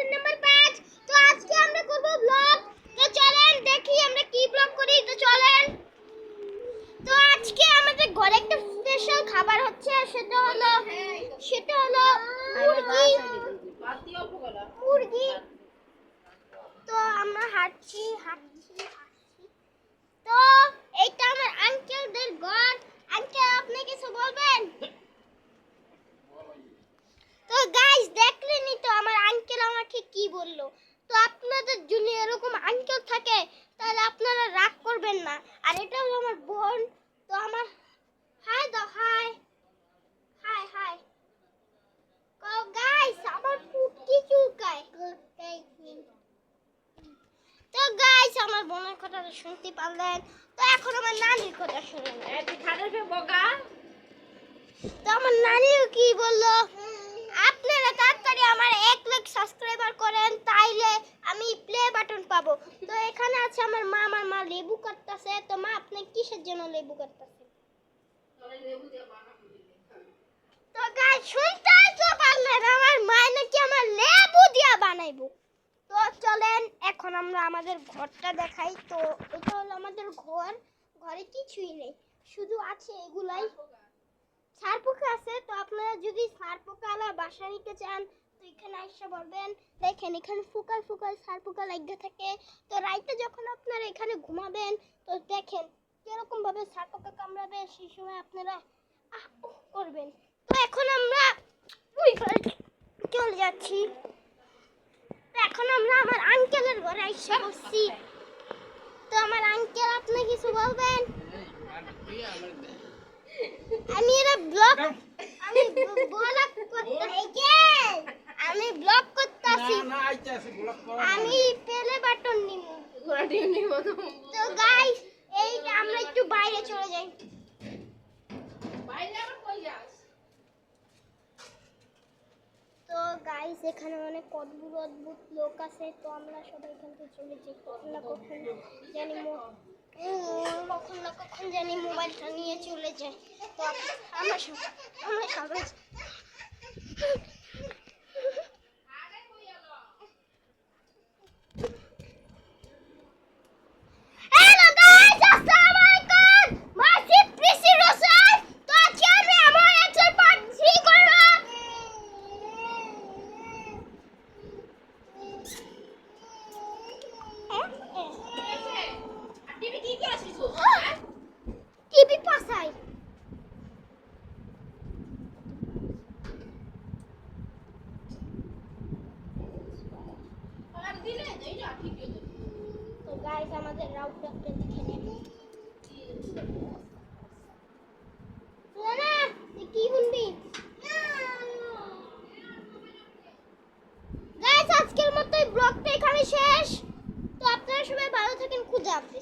Lesson number 5। তো আজকে আমরা করব ব্লগ। তো চলেন দেখি আমরা কি ব্লগ করি। তো চলেন। তো আজকে আমাদের ঘরে একটা স্পেশাল খাবার হচ্ছে, সেটা হলো মুরগি। তো আমরা হাঁটছি। তো এইটা আমার আঙ্কেলদের ঘর। আঙ্কেল আপনি কিছু বলবেন? তো গাইস দেখলেনই তো আমার আঙ্কেল আমাকে কি বললো। তো আপনাদের যদি এরকম আঙ্কেল থাকে তাহলে আপনারা রাগ করবেন না। আর এটা হলো আমার বোন। তো আমার হাই দাও, হাই হাই হাই। তো গাইস আমার ফুটকি চুলকায়। তো গাইস আমার বোনের কথাটা শুনতে পারলেন। তো এখন আমার নানির কথা শুনুন। তো আমার নানিও কি বললো, আপনারা তাড়াতাড়ি আমার 1 লাখ সাবস্ক্রাইবার করেন, তাইলে আমি প্লে বাটন পাবো। তো এখানে আছে আমার মা লেবু কাটতেছে। তো মা আপনি কিসের জন্য লেবু কাটতেছেন? তো গাইস শুনতেই তো পারলেন আমার মা নাকি আমার লেবু দিয়া বানাইবো। তো চলেন এখন আমরা আমাদের ঘরটা দেখাই। তো এটা হলো আমাদের ঘর। ঘরে কিছুই নেই, শুধু আছে এগুলাই। সারপোকা আছে। তো আপনারা যদি সারপোকালা বাসা নিতে চান তো এখানে এসে বলবেন। দেখেন এখানে ফুকায় সারপোকা লাগিয়ে থাকে। তো রাইতে যখন আপনারা এখানে ঘুমাবেন তো দেখেন কিরকম ভাবে সারপোকা কামড়াবে, সেই সময় আপনারা করবেন। তো এখন আমরা ওই ঘরে চলে যাচ্ছি। তো এখন আমরা আমার আঙ্কেলের ঘরে এসে বসছি। তো আমার আঙ্কেল আপনি কিছু বলবেন? আমি এটা ব্লগ করতেছি। আমি প্লে বাটন নিব। তো গাইস এই আমরা একটু বাইরে চলে যাই। তো গাইস এখানে অনেক অদ্ভুত লোক আছে। তো আমরা সবাই এখান থেকে চলে যাই। কখন না কখন জানি মোবাইলটা নিয়ে চলে যায়। তো আমরা সবাই টিভি পাসাই। তো গাইস আমাদের রাউটারটা দেখে নেন। না কি শুনবি গাইস, আজকের মতো এই ব্লগটা এখানে শেষ। তো আপনারা সবাই ভালো থাকেন। খুদা হাফেজ।